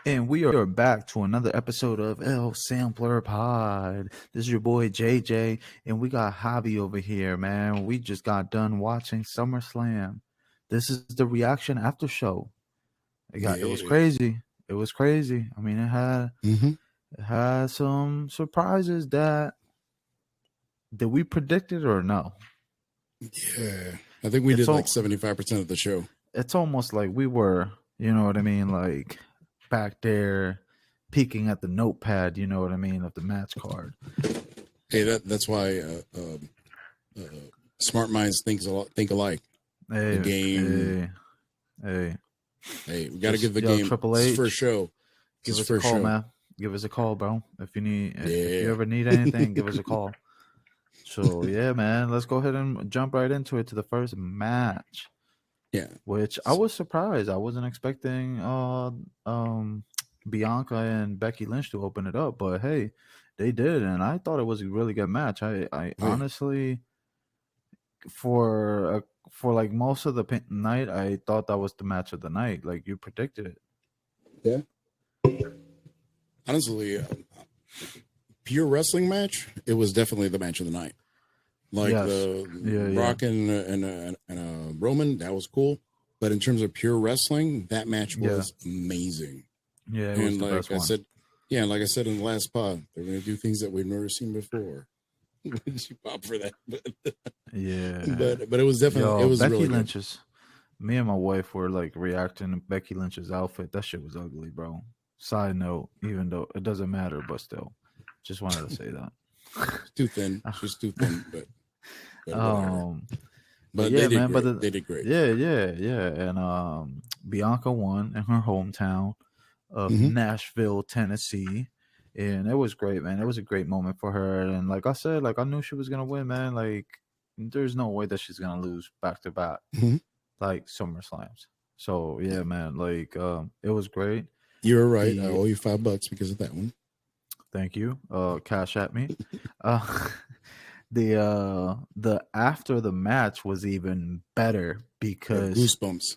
And we are back to another episode of Elsamplerpod. This is your boy JJ, and we got Javi over here, man. We just got done watching SummerSlam. This is the reaction after show. It was crazy. It was crazy. I mean, it had some surprises that did we predict it or no? Yeah, I think we did like 75% of the show. It's almost like we were, you know what I mean, like back there peeking at the notepad, you know what I mean, of the match card. Hey, that's why smart minds think alike. Hey, the game. Hey, we got to give the game Triple H first show. Give us a call, man. Give us a call, bro. If you ever need anything, give us a call. So yeah, man, let's go ahead and jump right into it to the first match. Yeah, which I was surprised. I wasn't expecting Bianca and Becky Lynch to open it up, but hey, they did, and I thought it was a really good match. I honestly, for like most of the night, I thought that was the match of the night. Like you predicted it. Yeah. Honestly, pure wrestling match, it was definitely the match of the night. Like Rock and Roman, that was cool. But in terms of pure wrestling, that match was amazing. Yeah, it and was the best one. like I said in the last pod, they're going to do things that we've never seen before. You pop for that, but it was definitely it was Becky really Lynch's. Good. Me and my wife were like reacting to Becky Lynch's outfit. That shit was ugly, bro. Side note, even though it doesn't matter, but still, just wanted to say that. She's too thin. She's too thin, but yeah, they did great. They did great. Yeah. And Bianca won in her hometown of Nashville, Tennessee. And it was great, man. It was a great moment for her. And like I said, like I knew she was gonna win, man. Like there's no way that she's gonna lose back to back, like SummerSlams. So yeah, man. Like it was great. You're right. I owe you $5 because of that one. Thank you. Cash at me. The after the match was even better because goosebumps.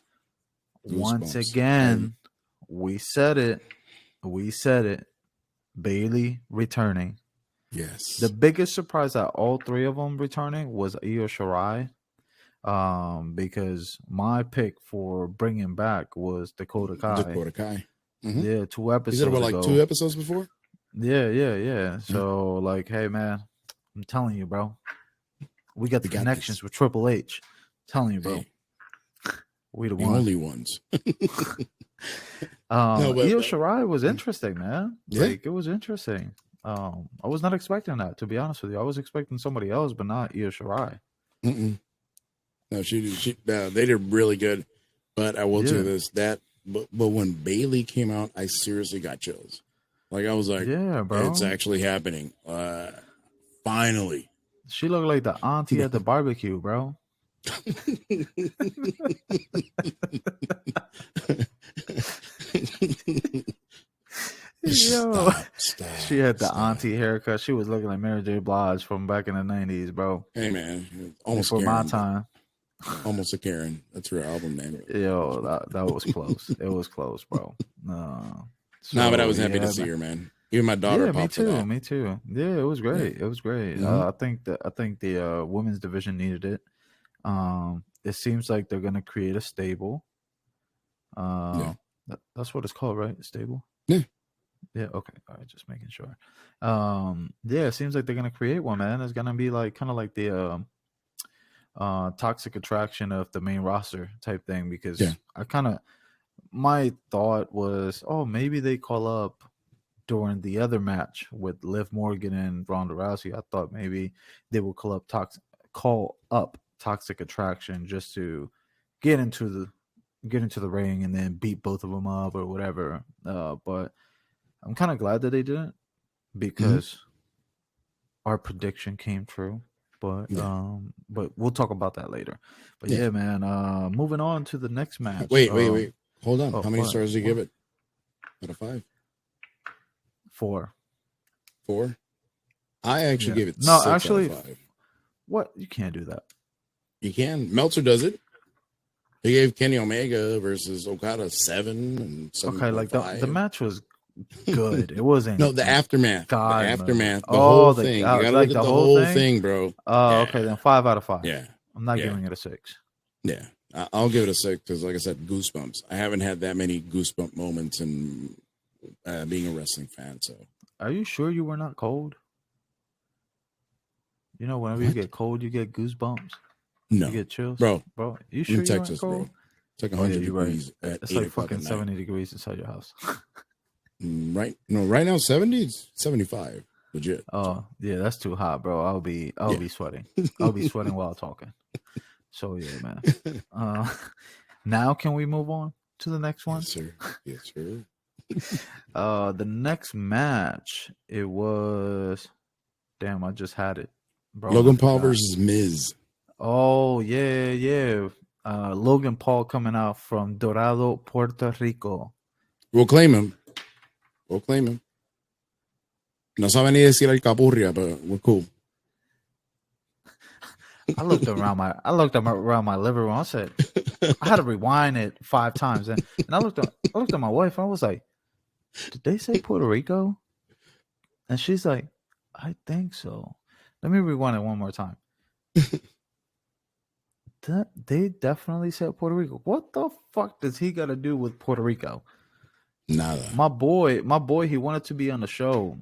Once again, we said it. Bayley returning. Yes. The biggest surprise that all three of them returning was Io Shirai. Because my pick for bringing back was Dakota Kai. Yeah, 2 episodes. You said about like 2 episodes before? Yeah. So like, hey man, I'm telling you, bro. We got the connections with Triple H. I'm telling you, bro. Hey, we the only ones. Io Shirai was interesting, man. Yeah. Like it was interesting. I was not expecting that, to be honest with you. I was expecting somebody else, but not Io Shirai. No, they did really good. But I will tell you this, but when Bayley came out, I seriously got chills. Like I was like, yeah, bro, it's actually happening. Finally. She looked like the auntie at the barbecue, bro. Yo, stop, she had the auntie haircut. She was looking like Mary J. Blige from back in the 90s, bro. Hey man, almost for my time. Almost a Karen. That's her album name. Yo, that was close. It was close, bro. But I was happy to see her, man. Even my daughter popped for that. Me too. Yeah, it was great. It was great. I think the women's division needed it. It seems like they're gonna create a stable. That's what it's called, right? Stable. Yeah. Yeah. Okay. All right. Just making sure. It seems like they're gonna create one, man. It's gonna be like kind of like the toxic attraction of the main roster type thing, because my thought was, maybe they call up during the other match with Liv Morgan and Ronda Rousey. I thought maybe they would call up toxic attraction just to get into the ring and then beat both of them up or whatever. But I'm kind of glad that they didn't, because our prediction came true. But we'll talk about that later. But yeah, man. Moving on to the next match. Wait. Hold on. How many stars do you give it? Out of 5? 4. 4? I actually gave it 6 actually, out of 5. What? You can't do that. You can. Meltzer does it. He gave Kenny Omega versus Okada 7 and 7.5. Okay, like the match was good. It wasn't. No, the aftermath. God, the aftermath. The the whole thing. You gotta like look at the whole thing, bro. Okay, then 5 out of 5. Yeah. I'm not giving it a 6. Yeah. I'll give it a 6 because, like I said, goosebumps. I haven't had that many goosebump moments in being a wrestling fan. So, are you sure you were not cold? You know, whenever you get cold, you get goosebumps. No, you get chills, bro. You sure in Texas, cold? Bro? It's like 100 degrees. Right. It's like fucking 70 degrees inside your house. Right? No, right now 70 is 75. Legit. Oh yeah, that's too hot, bro. I'll be sweating. I'll be sweating while talking. So yeah, man. Now can we move on to the next one? Yes, sir. Yes, sir. The next match, it was, damn, I just had it, bro. Logan Paul versus Miz. Oh yeah. Logan Paul coming out from Dorado, Puerto Rico. We'll claim him. No sabe ni decir el capurria, but we're cool. I looked around my living room. I said, I had to rewind it 5 times, and I looked at my wife. And I was like, did they say Puerto Rico? And she's like, I think so. Let me rewind it one more time. They definitely said Puerto Rico. What the fuck does he got to do with Puerto Rico? Nada. My boy, he wanted to be on the show,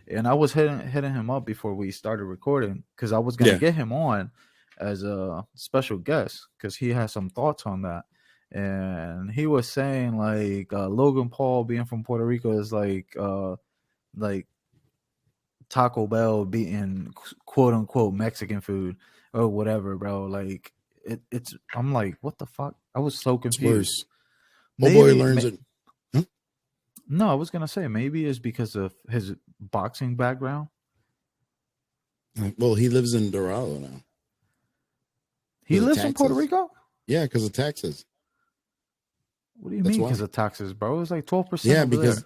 and I was hitting him up before we started recording because I was gonna get him on as a special guest because he has some thoughts on that. And he was saying like Logan Paul being from Puerto Rico is like Taco Bell being quote unquote Mexican food or whatever, bro. Like it's I'm like, what the fuck? I was so confused. Oh boy learns it. Huh? No, I was gonna say maybe it's because of his boxing background. Well, he lives in Dorado now. He lives in Puerto Rico? Yeah, because of taxes. What do you mean because of taxes, bro? It's like 12%. Yeah, because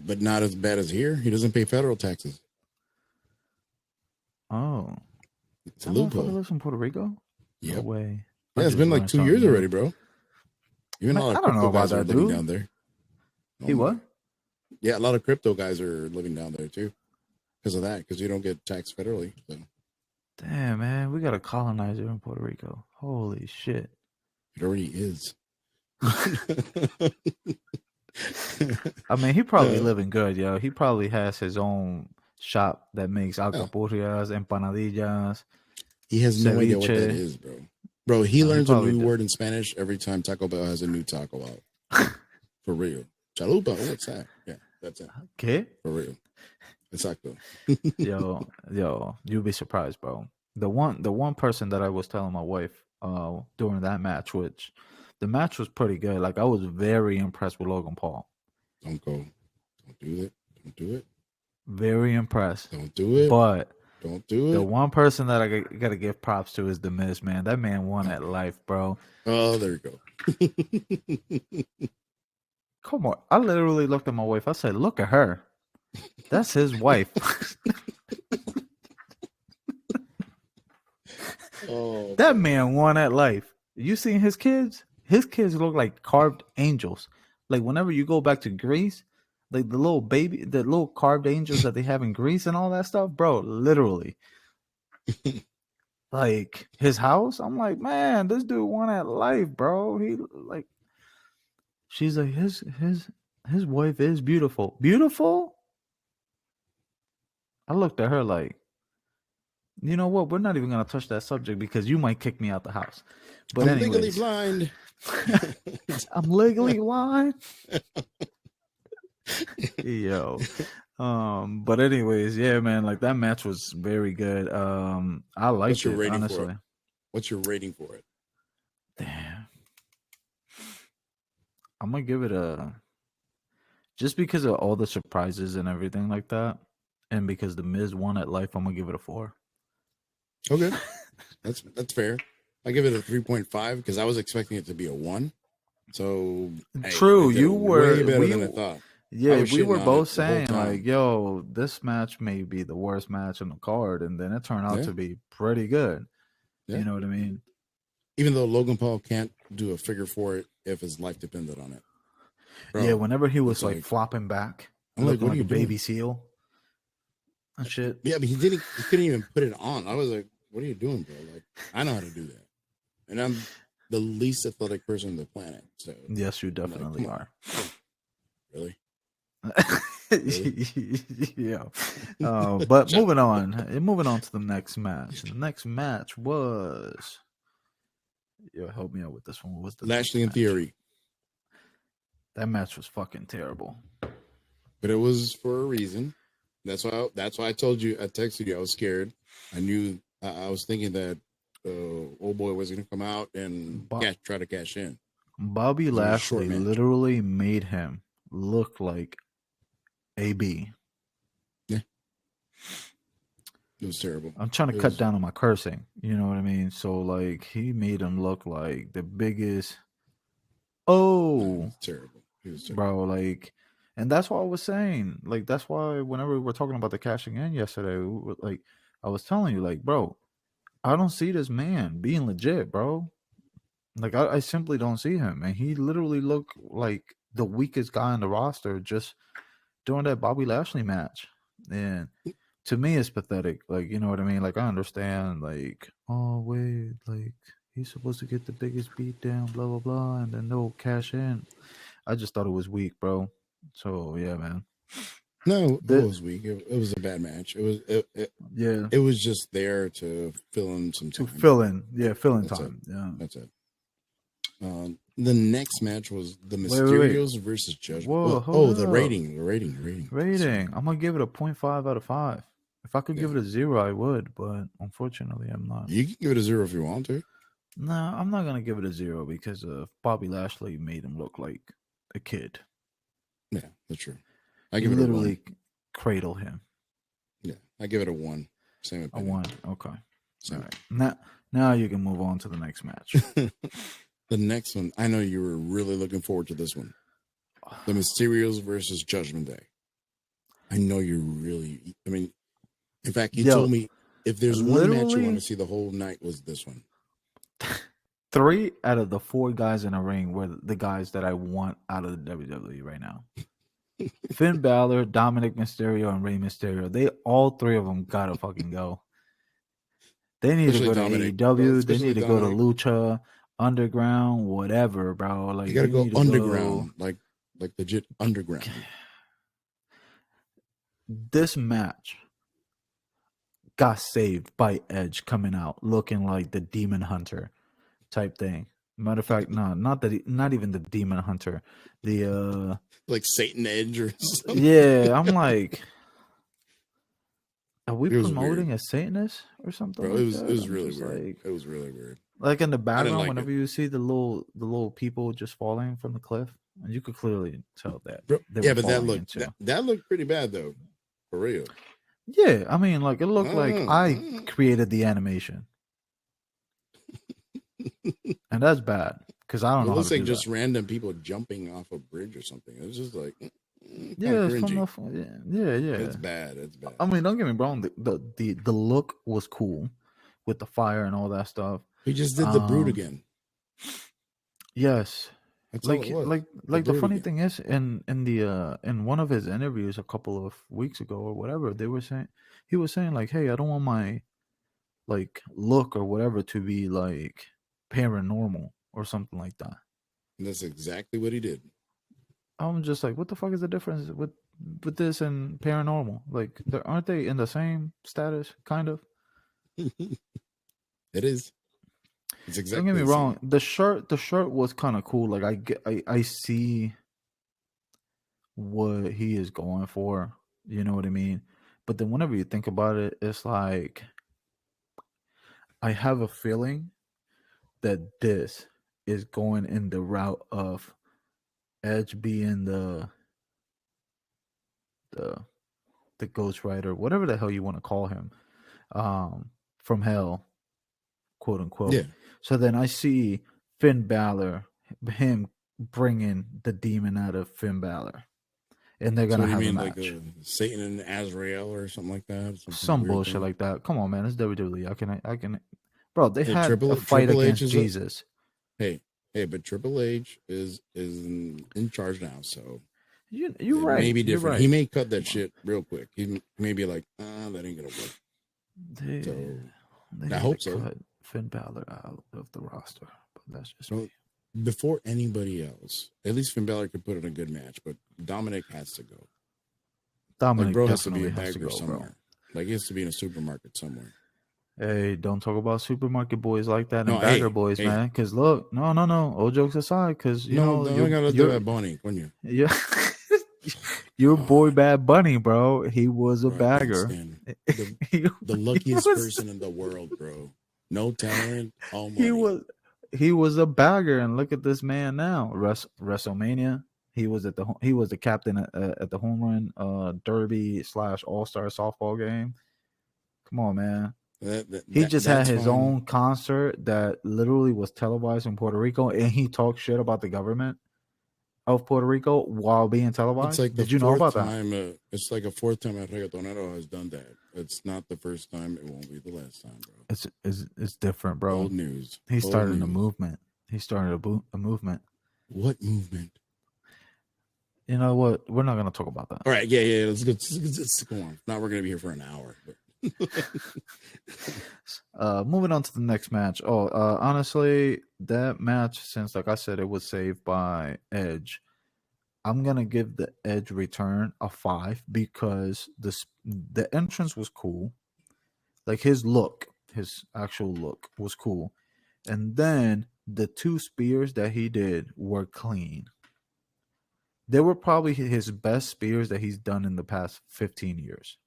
but not as bad as here. He doesn't pay federal taxes. Oh. It's a loophole. Lives in Puerto Rico? Yep. No way. Yeah, it's been like 2 years already, bro. Even a lot of crypto guys are living down there. He what? Yeah, a lot of crypto guys are living down there too. Because of that, because you don't get taxed federally. So. Damn, man, we got a colonizer in Puerto Rico. Holy shit! It already is. I mean, he probably living good, yo. He probably has his own shop that makes alcapurrias, empanadillas. He has no idea what that is, bro. Bro, he learns a new word in Spanish every time Taco Bell has a new taco out. For real. Chalupa, what's that? Yeah, that's it. Okay. For real. Exacto. yo, you'd be surprised, bro. The one person that I was telling my wife during that match, which the match was pretty good. Like I was very impressed with Logan Paul. Don't go. Don't do it. Don't do it. Very impressed. Don't do it. But don't do it. The one person that I gotta give props to is The Miz, man. That man won at life, bro. Oh, there you go. Come on. I literally looked at my wife. I said, look at her. That's his wife. That man won at life. You seen his kids? His kids look like carved angels. Like whenever you go back to Greece, like the little carved angels that they have in Greece and all that stuff, bro, literally. Like his house, I'm like, man, this dude won at life, bro. He like, she's like, his wife is beautiful. Beautiful? I looked at her like, you know what? We're not even gonna touch that subject because you might kick me out the house. But I'm legally blind. I'm legally blind. Yo. But anyways, yeah, man, like that match was very good. I liked it, honestly. What's your rating for it? Damn. I'm gonna give it just because of all the surprises and everything like that, and because The Miz won at life, I'm gonna give it a 4. Okay. That's fair. I give it a 3.5 because I was expecting it to be a 1. So true, you were way better than I thought. Yeah, we were both saying like, yo, this match may be the worst match on the card, and then it turned out to be pretty good. Yeah. You know what I mean? Even though Logan Paul can't do a figure four if his life depended on it. Bro, yeah, whenever he was like flopping back, I'm looking like, what like are you a doing? baby seal and shit. Yeah, but he couldn't even put it on. I was like, what are you doing, bro? Like, I know how to do that. And I'm the least athletic person on the planet. So yes, you definitely are. Really? Yeah. But moving on to the next match. The next match was, help me out with this one. What was the Lashley and Theory? That match was fucking terrible. But it was for a reason. That's why I told you, I texted you, I was scared. I knew, I was thinking that old boy was going to come out and try to cash in. Bobby Lashley literally made him look like AB. Yeah. It was terrible. I'm trying to cut down on my cursing. You know what I mean? So, like, he made him look like the biggest. Oh. Terrible. He was terrible. Bro, like, and that's what I was saying. Like, that's why whenever we were talking about the cashing in yesterday, like, I was telling you, like, bro, I don't see this man being legit, bro. Like, I simply don't see him. And he literally looked like the weakest guy on the roster just during that Bobby Lashley match. And to me, it's pathetic. Like, you know what I mean? Like, I understand, like, oh, wait, like, he's supposed to get the biggest beat down, blah, blah, blah, and then they'll cash in. I just thought it was weak, bro. So, yeah, man. No, it was weak. It was a bad match. It was just there to fill in some time. Fill in time. Yeah. That's it. The next match was the Mysterios versus Judgment. The rating. I'm gonna give it a 0.5 out of 5. If I could give it a 0, I would, but unfortunately, I'm not. You can give it a 0 if you want to. No, I'm not gonna give it a 0 because Bobby Lashley made him look like a kid. Yeah, that's true. I give it literally cradle him. Yeah, I give it a 1. Same opinion. A 1. Okay. All right. Now you can move on to the next match. The next one, I know you were really looking forward to this one. The Mysterios versus Judgment Day. I know you're really, I mean, in fact, you told me if there's one match you want to see the whole night was this one. 3 out of the 4 guys in the ring were the guys that I want out of the WWE right now. Finn Balor, Dominic Mysterio, and Rey Mysterio. They all 3 of them gotta fucking go. They need to go to AEW. They need to go to Lucha, Underground, whatever, bro. Like you gotta go underground, like legit underground. This match got saved by Edge coming out looking like the Demon Hunter type thing. Matter of fact, no, not even the Demon Hunter. The like Satan Edge or something. Yeah, I'm like, are we promoting a Satanist or something? Bro, it was really weird. Like, it was really weird. Like in the background, whenever you see the little people just falling from the cliff, and you could clearly tell that. Bro, yeah, but that looked pretty bad though, for real. Yeah, I mean, like it looked like I created the animation, and that's bad because I don't know. It looks like just random people jumping off a bridge or something. It was just like, yeah, yeah. It's bad. It's bad. I mean, don't get me wrong. The look was cool with the fire and all that stuff. He just did the Brood again. Yes. That's like the funny thing is in one of his interviews a couple of weeks ago or whatever, he was saying like, hey, I don't want my like look or whatever to be like paranormal or something like that. And that's exactly what he did. I'm just like, what the fuck is the difference with this and paranormal? Like, aren't they in the same status, kind of? It is. It's exactly. Don't get me wrong. The shirt was kind of cool. Like I see what he is going for. You know what I mean? But then whenever you think about it, it's like I have a feeling that this is going in the route of Edge being the Ghost Rider, whatever the hell you want to call him, from hell, quote unquote. Yeah. So then I see Finn Balor, him bringing the demon out of Finn Balor, and they're gonna have a match. Like Satan and Azrael or something like that. Some bullshit like that. Come on, man, it's WWE. I can Bro, they had a fight against Jesus. Hey, but Triple H is in charge now, so you're right. Maybe different. Right. He may cut that shit real quick. He may be like, that ain't gonna work. They I hope so. Cut Finn Balor out of the roster, but that's just me. Before anybody else, at least Finn Balor could put in a good match, but Dominic has to go. Dominic bro has to be a bagger somewhere. Bro. Like he has to be in a supermarket somewhere. Hey, don't talk about supermarket boys like that and bagger boys, man. Because look, no. All jokes aside, because you know you gotta let that Bunny, wouldn't you? Yeah, your boy Bad Bunny, bro. He was a bagger. The luckiest person in the world, bro. No talent, all money. He was a bagger, and look at this man now. WrestleMania. He was the captain at the home run derby / all-star softball game. Come on, man. He just had his own concert that literally was televised in Puerto Rico, and he talked shit about the government of Puerto Rico while being televised. It's like Did you know about that? It's like a fourth time a reggaetonero has done that. It's not the first time. It won't be the last time, bro. It's different, bro. Old news. He started a movement. He started a movement. What movement? You know what? We're not going to talk about that. All right. Yeah. Let's go on. Now we're going to be here for an hour. But. Moving on to the next match. Honestly, that match, since like I said, it was saved by Edge, I'm gonna give the Edge return a 5 because the entrance was cool. Like his actual look was cool, and then the 2 spears that he did were clean. They were probably his best spears that he's done in the past 15 years.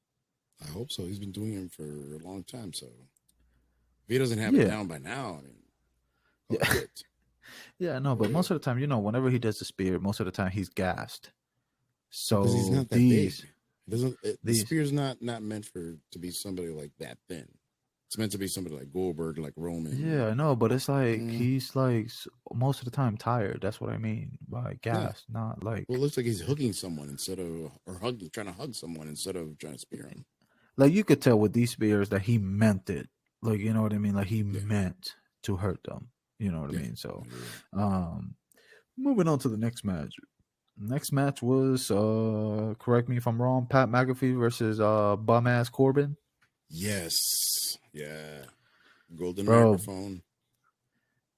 I hope so. He's been doing them for a long time. So if he doesn't have it down by now, I mean, yeah, no, but most of the time, whenever he does the spear, most of the time he's gassed. So because he's not that big. The spear's not meant to be somebody like that thin. It's meant to be somebody like Goldberg, like Roman. Yeah, I know, but it's like he's like most of the time tired. That's what I mean by gas, not like. Well, it looks like he's hooking someone trying to hug someone instead of trying to spear him. Like you could tell with these spears that he meant it. Like you know what I mean. Like he meant to hurt them. You know what I mean. So, moving on to the next match. Next match was correct me if I'm wrong. Pat McAfee versus bum ass Corbin. Yes. Yeah. Golden microphone.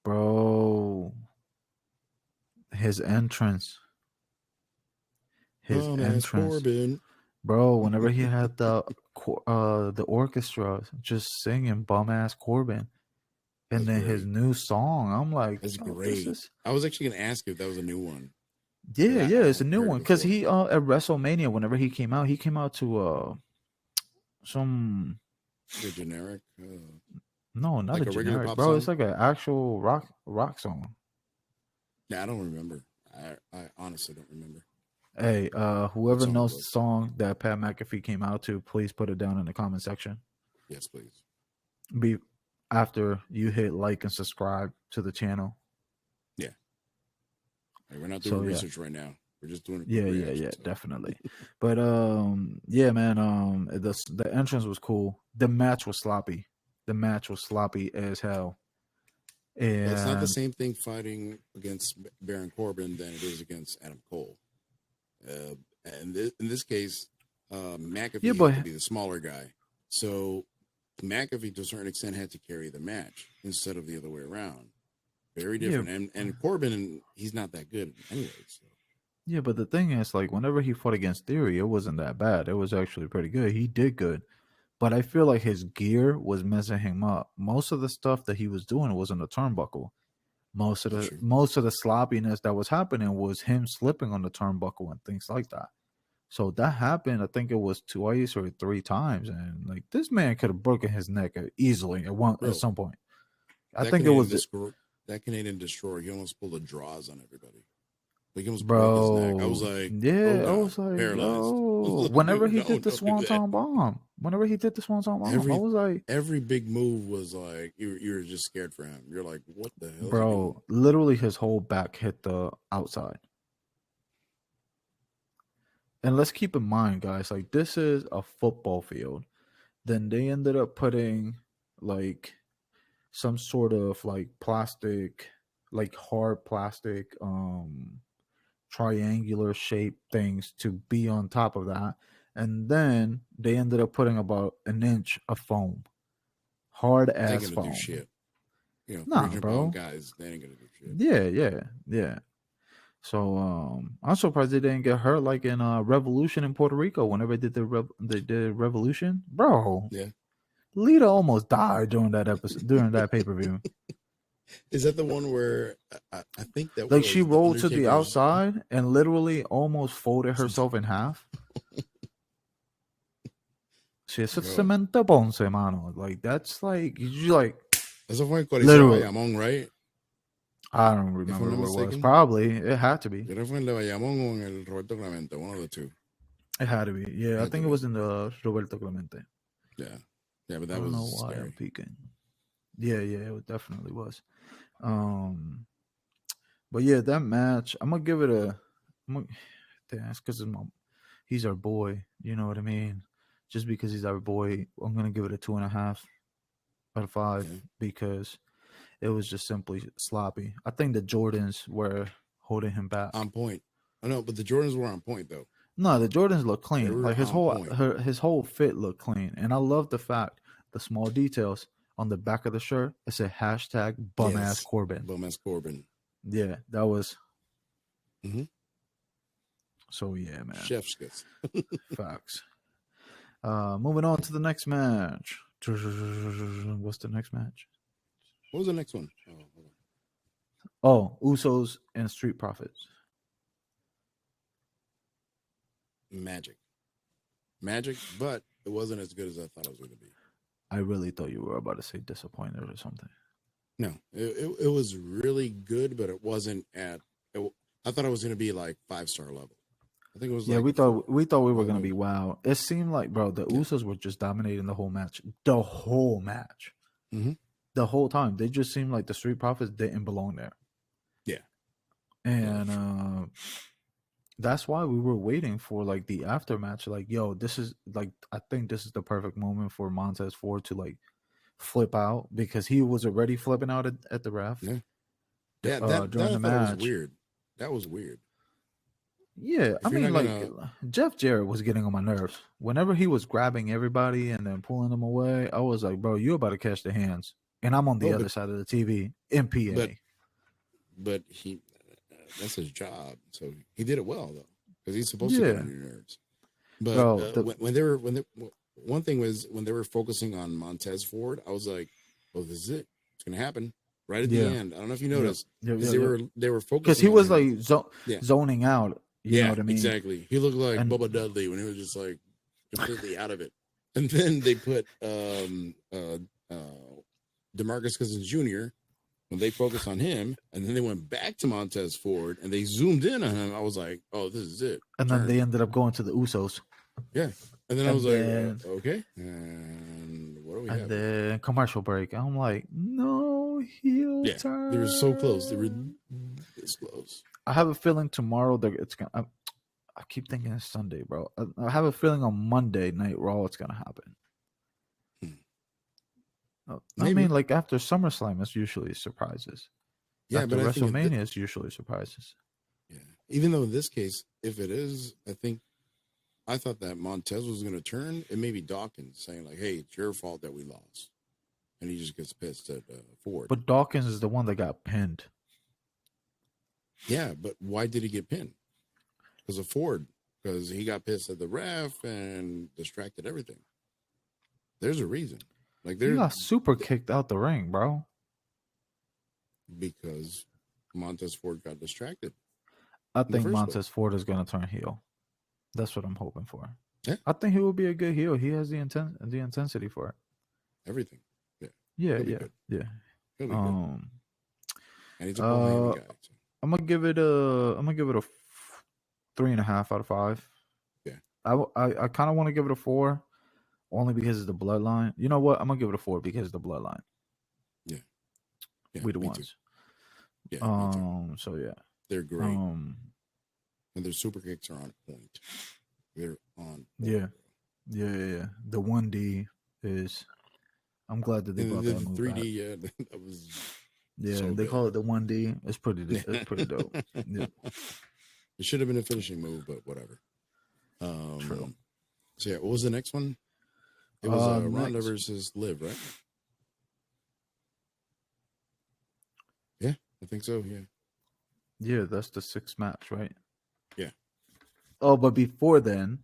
Bro. His entrance. Corbin. Bro, whenever he had the orchestra just singing bum ass Corbin. And then his new song, I'm like, that's great. I was actually gonna ask you if that was a new one. Yeah, it's a new one. Because he at WrestleMania, whenever he came out to some generic. No, not like a generic, bro. Song? It's like an actual rock song. Yeah, I don't remember. I honestly don't remember. Hey, whoever knows the song that Pat McAfee came out to, please put it down in the comment section. Yes, please. After you hit like and subscribe to the channel. Yeah. Hey, we're not doing research right now. We're just doing definitely. But yeah, man, the entrance was cool. The match was sloppy. As hell. And it's not the same thing fighting against Baron Corbin than it is against Adam Cole. And in this case, McAfee had to be the smaller guy. So McAfee, to a certain extent, had to carry the match instead of the other way around. Very different. Yeah. And Corbin, he's not that good anyway. So. Yeah, but the thing is, like, whenever he fought against Theory, it wasn't that bad. It was actually pretty good. He did good. But I feel like his gear was messing him up. Most of the stuff that he was doing was in the turnbuckle. Most of the sloppiness that was happening was him slipping on the turnbuckle and things like that. So that happened, I think it was 2 or 3 times, and like this man could have broken his neck easily at some point. I think it was that Canadian Destroyer. He almost pulled the draws on everybody. Like he almost broke his neck. I was like, paralyzed. Whenever he did the Swanton Bomb, I was like, every big move was like you were just scared for him. You're like, what the hell, bro? Literally, his whole back hit the outside. And let's keep in mind, guys, like this is a football field. Then they ended up putting like some sort of like plastic, like hard plastic, triangular shaped things to be on top of that. And then they ended up putting about an inch of foam, hard They ain't ass gonna foam. do shit. You know, Nah, 300-pound guys, they ain't gonna do shit. Yeah. So I'm surprised they didn't get hurt like in Revolution in Puerto Rico whenever they did Revolution, bro. Yeah, Lita almost died during that episode, during that pay-per-view. Is that the one where I think that Like was she the rolled to the Undertaker's... outside and literally almost folded herself in half. She said cemento ponce, mano. Like that's like you like. Eso fue en Coliseo Bayamón, right? I don't remember where it was. Probably it had to be. Era fue en el Bayamón o en el Roberto Clemente, one of the two. It had to be. Yeah, I think it was in the Roberto Clemente. Yeah, but that was. I don't know why I'm peeking. Yeah, it definitely was. But yeah, that match, I'm gonna give it a. That's because he's our boy. You know what I mean? Just because he's our boy, I'm gonna give it a 2.5 out of 5 because it was just simply sloppy. I think the Jordans were holding him back. On point. I know, but the Jordans were on point though. No, the Jordans look clean. Like his whole fit looked clean, and I love the fact the small details on the back of the shirt. It said hashtag #BumAss Corbin. #BumAss Corbin. Yeah, that was. Mm-hmm. So yeah, man. Chef's kiss. Facts. Moving on to the next match. What's the next match? What was the next one? Usos and Street Profits. Magic, but it wasn't as good as I thought it was going to be. I really thought you were about to say disappointed or something. No, it was really good, but it wasn't at. I thought it was going to be like 5-star level. I think it was. Yeah, we thought we were going to be wow. It seemed like, bro, the Usos were just dominating the whole match. The whole match. Mm-hmm. The whole time. They just seemed like the Street Profits didn't belong there. Yeah. And that's why we were waiting for like the aftermatch. Like, yo, this is like, I think this is the perfect moment for Montez Ford to like flip out because he was already flipping out at the ref. Yeah. During the match. Was weird. That was weird. Yeah, I mean, like Jeff Jarrett was getting on my nerves. Whenever he was grabbing everybody and then pulling them away, I was like, bro, you're about to catch the hands. And I'm on the other side of the TV in PA. But he, that's his job. So he did it well, though, because he's supposed to get on your nerves. But bro, one thing was when they were focusing on Montez Ford, I was like, oh, this is it. It's going to happen. Right at the end. I don't know if you noticed. They were focusing. Because he was like zoning out. You know what I mean? Exactly. He looked like Bubba Dudley when he was just like completely out of it. And then they put DeMarcus Cousins Jr. when they focused on him, and then they went back to Montez Ford and they zoomed in on him. I was like, oh, this is it. And then they ended up going to the Usos. Yeah. And then I was like, okay. And what do we have? And then commercial break. I'm like, no, heel turn. They were so close. They were this close. I have a feeling tomorrow it's gonna. I keep thinking it's Sunday, bro. I have a feeling on Monday Night Raw it's gonna happen. I mean, like after SummerSlam, it's usually surprises. Yeah, after WrestleMania, it's usually surprises. Yeah, even though in this case, if it is, I thought that Montez was going to turn. It may be Dawkins saying like, "Hey, it's your fault that we lost," and he just gets pissed at Ford. But Dawkins is the one that got pinned. Yeah, but why did he get pinned? Because of Ford. Because he got pissed at the ref and distracted everything. There's a reason. Like he got super kicked out the ring, bro. Because Montez Ford got distracted. I think Montez Ford is going to turn heel. That's what I'm hoping for. Yeah. I think he will be a good heel. He has the intensity for it. Everything. Yeah. And he's a guy. So. I'm gonna give it a 3.5 out of 5. Yeah. I kind of want to give it a 4, only because of the bloodline. You know what? I'm gonna give it a 4 because of the bloodline. Yeah. We the ones. Too. Yeah. So yeah. They're great. And their super kicks are on point. They're on point. Yeah. The 1D is I'm glad that they brought that move 3D, back. that was they good. call it the 1D. It's pretty dope. Yeah. It should have been a finishing move, but whatever. True. So yeah, what was the next one? It was Ronda versus Liv, right? Yeah, I think so. Yeah. Yeah, that's the 6th match, right? Yeah. Oh, but before then,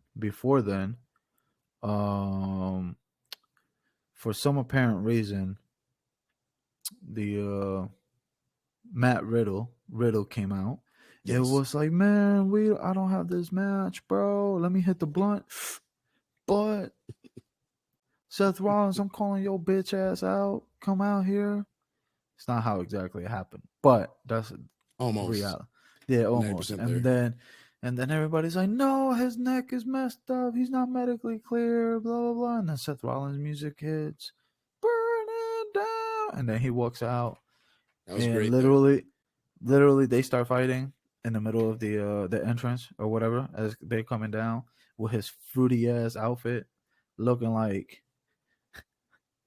for some apparent reason, the Matt Riddle came out. Yes. It was like, man, I don't have this match, bro. Let me hit the blunt. But Seth Rollins, I'm calling your bitch ass out. Come out here. It's not how exactly it happened, but that's almost reality. Yeah, almost. And then everybody's like, no, his neck is messed up. He's not medically clear, blah, blah, blah. And then Seth Rollins' music hits, burn it down. And then he walks out. That was and great. Literally, they start fighting in the middle of the entrance or whatever as they're coming down with his fruity ass outfit, looking like,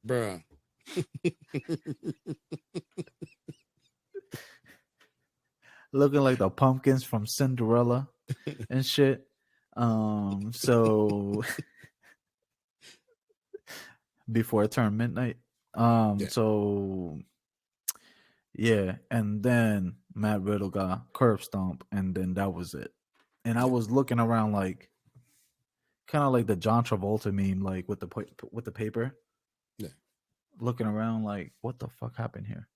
bruh. looking like the pumpkins from Cinderella and shit. So before it turned midnight. So yeah, and then Matt Riddle got curb stomp, and then that was it. And I was looking around like, kind of like the John Travolta meme, like with the paper. Yeah. Looking around like, what the fuck happened here?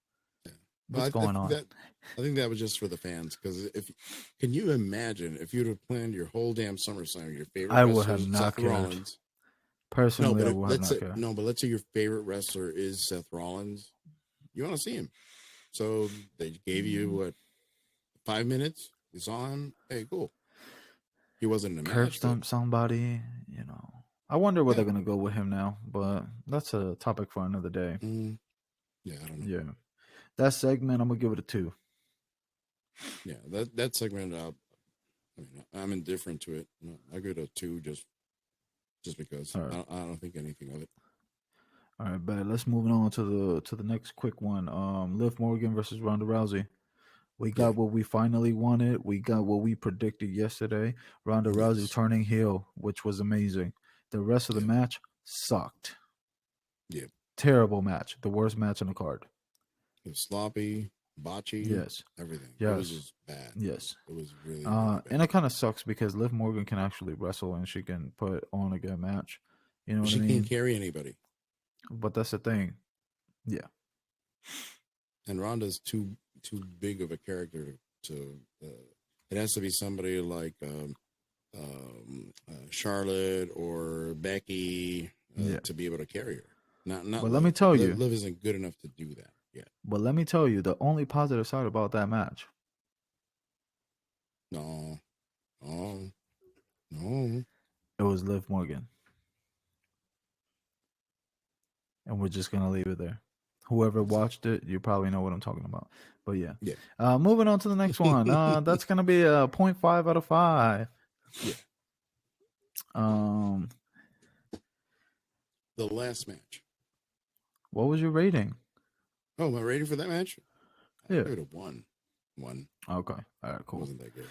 Yeah. What's going on? I think that was just for the fans, because can you imagine if you'd have planned your whole damn SummerSlam, your favorite I would have not Seth cared. Rollins. Personally, but let's say your favorite wrestler is Seth Rollins. You want to see him. So they gave you 5 minutes? You saw him? Hey, cool. He wasn't in a curb match. Stomp somebody, you know. I wonder where they're gonna go with him now, but that's a topic for another day. Yeah, I don't know. Yeah, that segment I'm gonna give it a 2. Yeah, that segment. I mean, I'm indifferent to it. I give it a 2 just because. Right. I don't think anything of it. All right, but let's move on to the next quick one. Liv Morgan versus Ronda Rousey. We got what we finally wanted. We got what we predicted yesterday. Ronda Rousey turning heel, which was amazing. The rest of the match sucked. Yeah. Terrible match. The worst match on the card. It was sloppy, botchy. Yes. Everything. Yes. It was just bad. Yes. It was really bad. And it kind of sucks because Liv Morgan can actually wrestle and she can put on a good match. You know what I mean? She can't carry anybody. But that's the thing. Yeah. And Ronda's too big of a character to it has to be somebody like Charlotte or Becky to be able to carry her. Not but let me tell you, Liv isn't good enough to do that yet. But let me tell you, the only positive side about that match. No. It was Liv Morgan. And we're just gonna leave it there. Whoever watched it, you probably know what I'm talking about. But yeah. Moving on to the next one. That's gonna be a 0.5 out of 5. Yeah. The last match. What was your rating? Oh, my rating for that match? Yeah. I gave it a 1. 1. Okay. All right, cool. It wasn't that good.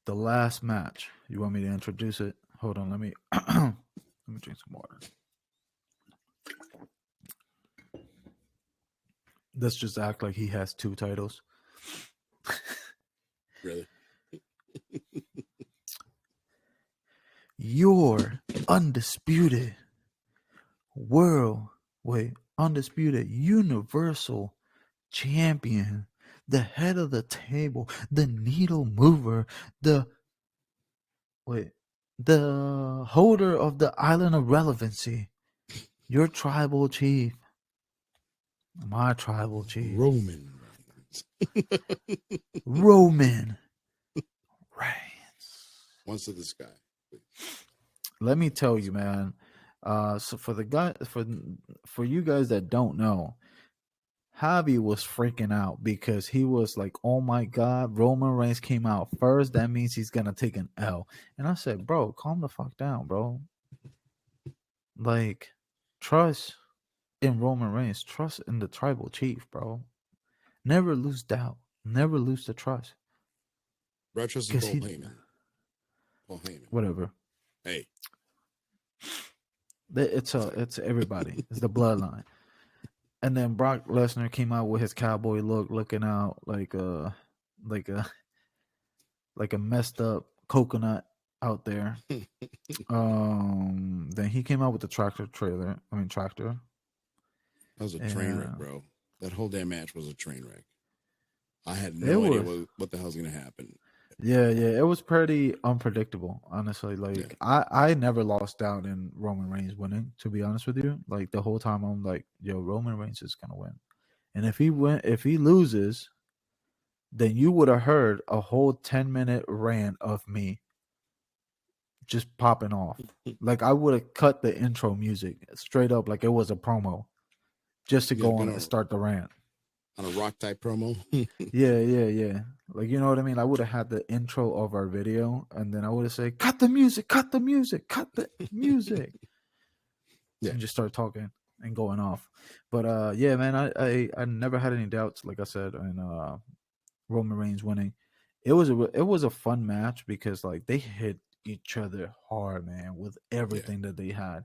The last match. You want me to introduce it? Hold on, let me drink some water. Let's just act like he has 2 titles. Really? Your undisputed undisputed universal champion, the head of the table, the needle mover, the holder of the island of relevancy, your tribal chief, my tribal chief, Roman Reigns. Once to the sky. Let me tell you, man. So for you guys that don't know, Javi was freaking out because he was like, "Oh my God, Roman Reigns came out first. That means he's gonna take an L." And I said, "Bro, calm the fuck down, bro. Like, trust in Roman Reigns. Trust in the tribal chief, bro. Never lose doubt. Never lose the trust. Bro, trust in Paul Heyman. Paul Heyman. Whatever. Hey. It's everybody. It's the bloodline. And then Brock Lesnar came out with his cowboy look, looking out like a messed up coconut out there. Then he came out with the tractor. That was a train wreck, bro. That whole damn match was a train wreck. I had no idea what the hell's gonna happen. Yeah, it was pretty unpredictable, honestly. Like I never lost doubt in Roman Reigns winning, to be honest with you. Like the whole time I'm like, yo, Roman Reigns is gonna win. And if he loses, then you would have heard a whole 10-minute rant of me just popping off. Like I would have cut the intro music straight up like it was a promo. Just to go on and start the rant. On a rock type promo. Yeah. Like, you know what I mean? I would have had the intro of our video, and then I would have said, cut the music. Yeah. And just start talking and going off. But yeah, man, I never had any doubts, like I said, in Roman Reigns winning. It was a fun match because like they hit each other hard, man, with everything that they had.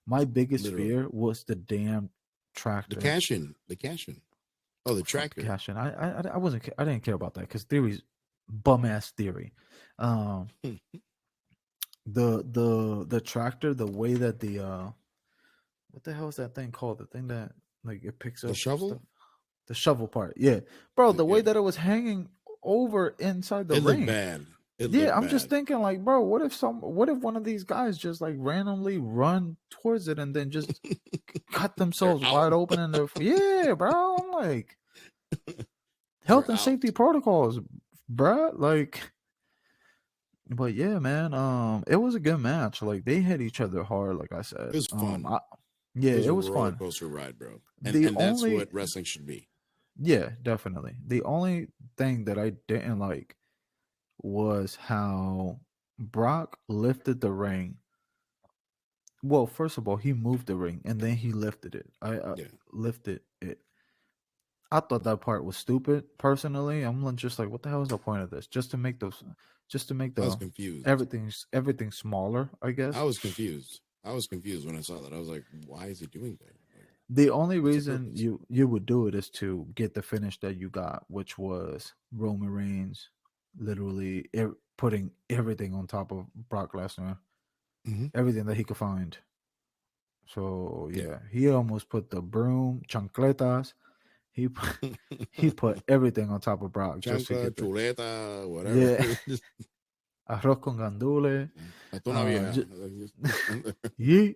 My biggest fear was the damn tractor. The cash in. Oh, the tractor. Cash in. I didn't care about that because Theory's bum ass Theory. The tractor, the way that the what the hell is that thing called? The thing that like it picks up the shovel? Stuff. The shovel part. Yeah. Bro, the way that it was hanging over inside the ring. Looked bad. I'm just thinking like, bro, what if one of these guys just like randomly run towards it and then just cut themselves wide open in their bro. I'm like health and safety protocols, bro. Like, but yeah, man. It was a good match. Like they hit each other hard, like I said. It was fun. It was a fun. roller coaster ride, bro. And that's what wrestling should be. Yeah, definitely. The only thing that I didn't like was how Brock lifted the ring. Well, first of all, he moved the ring and then he lifted it. Lifted it. I thought that part was stupid. Personally, I'm just like, what the hell is the point of this? Just to make the I was confused. Everything smaller, I guess. I was confused when I saw that. I was like, why is he doing that? Like, the only reason you would do it is to get the finish that you got, which was Roman Reigns literally putting everything on top of Brock Lesnar, everything that he could find. So yeah, he almost put the broom, chancletas. He put everything on top of Brock. Just to get chuleta, whatever. Yeah. Arroz con gandule. Yeah.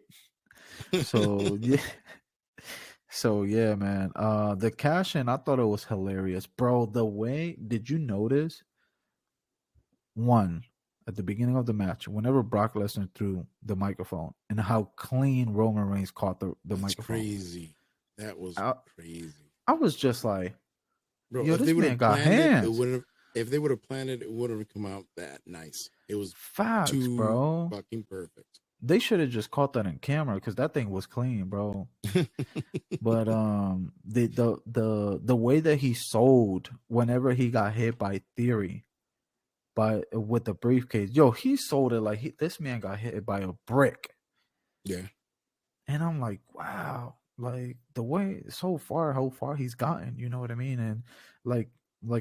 So yeah, man. The cash in, I thought it was hilarious, bro. The way, did you notice? One, at the beginning of the match, whenever Brock Lesnar threw the microphone, and how clean Roman Reigns caught the microphone. Crazy. That was crazy. I was just like, bro, yo, this man got hands. If they would have planned it, it wouldn't have come out that nice. It was facts, bro. Fucking perfect. They should have just caught that in camera because that thing was clean, bro. But the way that he sold whenever he got hit by Theory, with the briefcase, yo, he sold it like this man got hit by a brick. Yeah. And I'm like, wow, like the way how far he's gotten, you know what I mean? And like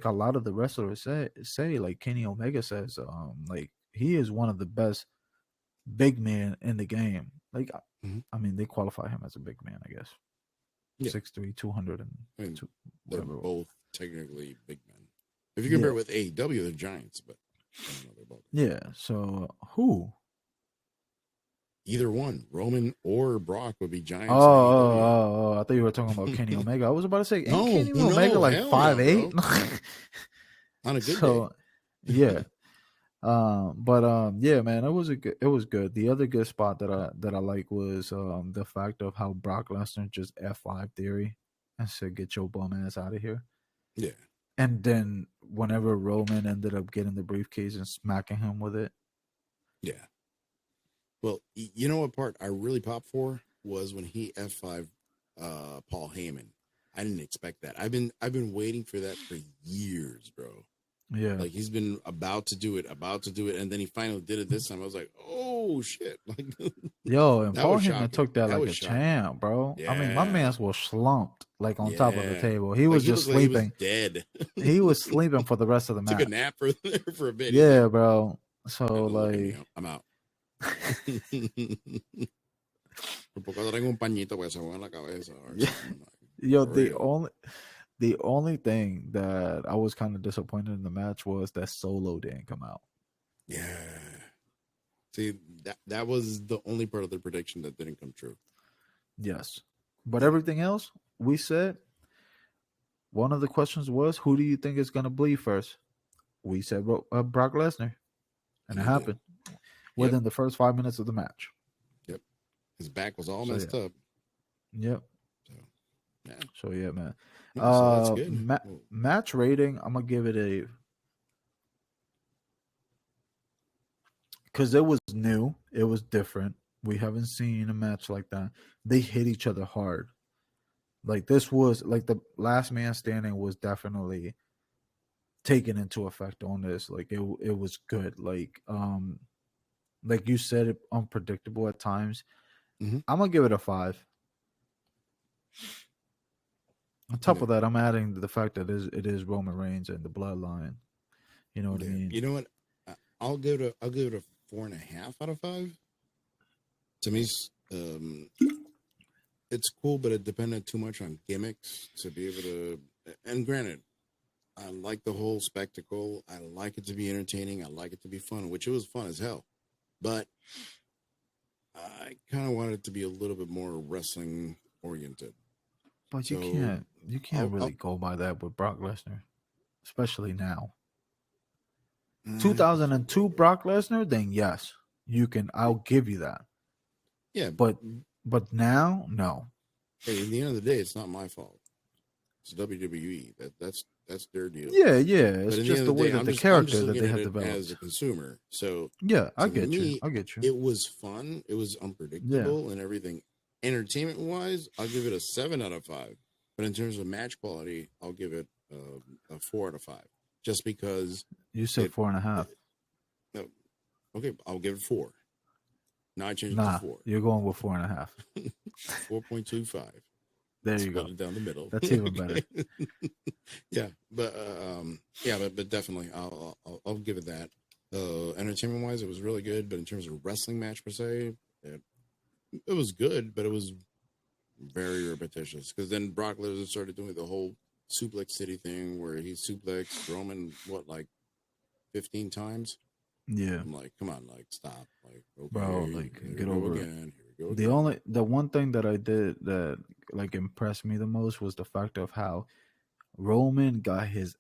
a lot of the wrestlers say like Kenny Omega says, like he is one of the best big man in the game. Like, I mean, they qualify him as a big man, I guess. Yeah. 6'3", 200 and they're both technically big men. If you compare it with AEW, they're giants, but they're both. Yeah. So who? Either one, Roman or Brock, would be giants. Oh! I thought you were talking about Kenny Omega. I was about to say, Kenny Omega like 5'8"? On a good day. Yeah. Yeah, man, it was good. The other good spot that I like was the fact of how Brock Lesnar just F5 Theory and said, "Get your bum ass out of here." Yeah. And then whenever Roman ended up getting the briefcase and smacking him with it. Yeah. Well, you know what part I really popped for was when he F5 Paul Heyman. I didn't expect that. I've been waiting for that for years, bro. Yeah. Like he's been about to do it, and then he finally did it this time. I was like, oh shit. Like yo, and Paul Heyman took that like a shocking. champ, bro. Yeah. I mean, my man's was slumped like on top of the table. He was just like sleeping. He was dead. He was sleeping for the rest of the match. Took a nap for a bit. Yeah, like, bro. So like I'm out. Yo, the only thing that I was kind of disappointed in the match was that Solo didn't come out. Yeah. See, that was the only part of the prediction that didn't come true. Yes. But everything else, we said, one of the questions was, who do you think is going to bleed first? We said Brock Lesnar. And it happened within the first 5 minutes of the match. Yep. His back was all messed up. Yep. So yeah, man. So that's good. Match rating, I'm going to give it a... Because it was new. It was different. We haven't seen a match like that. They hit each other hard. Like this was... Like the last man standing was definitely taken into effect on this. Like it was good. Like you said, it unpredictable at times. Mm-hmm. I'm going to give it a 5. On top of that, I'm adding the fact that it is Roman Reigns and the bloodline. You know what I mean? You know what? I'll give it a 4.5 out of 5. To me, it's cool, but it depended too much on gimmicks to be able to. And granted, I like the whole spectacle. I like it to be entertaining. I like it to be fun, which it was fun as hell. But I kind of wanted it to be a little bit more wrestling oriented. But you can't really go by that with Brock Lesnar, especially now. 2002 Brock Lesnar, then yes, you can. I'll give you that. Yeah, but now, no. Hey, at the end of the day, it's not my fault. It's WWE. That's their deal. Yeah. It's just the way that the character that they have developed as a consumer. So yeah, I get you. It was fun. It was unpredictable and everything. Entertainment wise, I'll give it a 7 out of 5. But in terms of match quality, I'll give it a 4 out of 5. Just because you said 4.5. No, okay, I'll give it 4. Now I changed it to 4. You're going with 4.5. 4.25. There you go. Down the middle. That's even better. but definitely, I'll give it that. Entertainment wise, it was really good. But in terms of wrestling match per se, it was good, but it was very repetitious. Because then Brock Lesnar started doing the whole Suplex City thing where he suplexed Roman 15 times. Yeah, I'm like, come on, like stop, like okay, bro, like get over again. Here we go. The one thing that I did that like impressed me the most was the fact of how Roman got his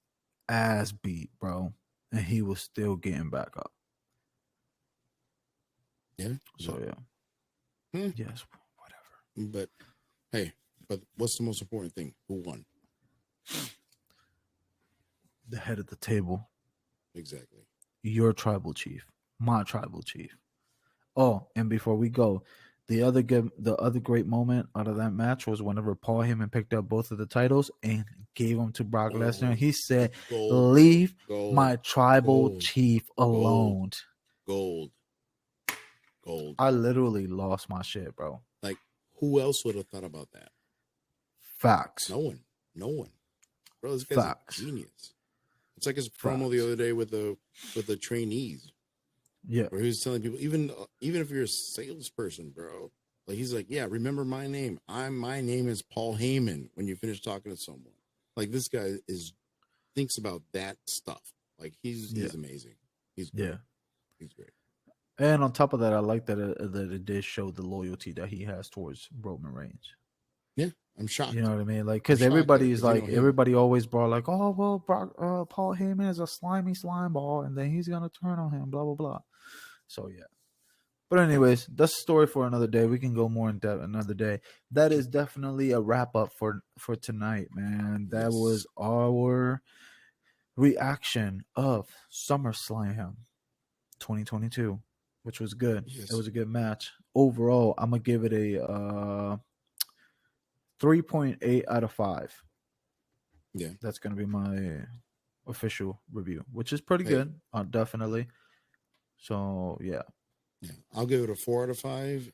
ass beat, bro, and he was still getting back up. Yeah. So yeah. Yes, whatever. But hey, what's the most important thing? Who won? The head of the table. Exactly. Your tribal chief, my tribal chief. Oh, and before we go, the other great moment out of that match was whenever Paul Heyman picked up both of the titles and gave them to Brock Lesnar. He said, "Leave my tribal chief alone." Gold. I literally lost my shit, bro. Like, who else would have thought about that? Facts. No one. Bro, this guy's a genius. It's like his promo the other day with the trainees. Yeah. Where he was telling people, even if you're a salesperson, bro, like he's like, yeah, remember my name. My name is Paul Heyman when you finish talking to someone. Like this guy thinks about that stuff. Like he's amazing. He's great. Yeah. He's great. And on top of that, I like that it did show the loyalty that he has towards Roman Reigns. Yeah, I'm shocked. You know what I mean? Like, because everybody's like, everybody always brought like, oh well, Paul Heyman is a slimy slime ball, and then he's gonna turn on him, blah blah blah. So yeah. But anyways, that's a story for another day. We can go more in depth another day. That is definitely a wrap up for tonight, man. That was our reaction of SummerSlam 2022. Which was good. Yes. It was a good match. Overall, I'm gonna give it a 3.8 out of 5. Yeah, that's going to be my official review, which is pretty good, definitely. So yeah, I'll give it a 4 out of 5,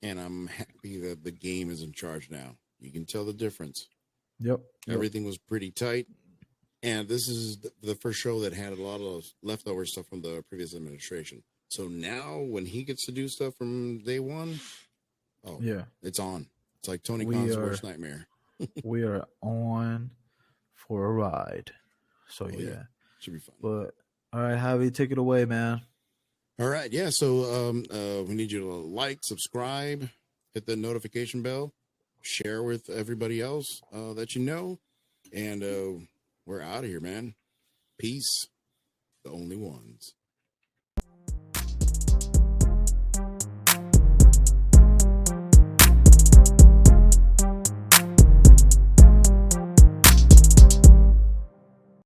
and I'm happy that the game is in charge now. You can tell the difference. Yep. Everything was pretty tight, and this is the first show that had a lot of leftover stuff from the previous administration. So now, when he gets to do stuff from day one, it's on. It's like Tony Khan's worst nightmare. We are on for a ride. So should be fun. But all right, Javi, take it away, man. All right, yeah. So we need you to like, subscribe, hit the notification bell, share with everybody else that you know, and we're out of here, man. Peace, the only ones.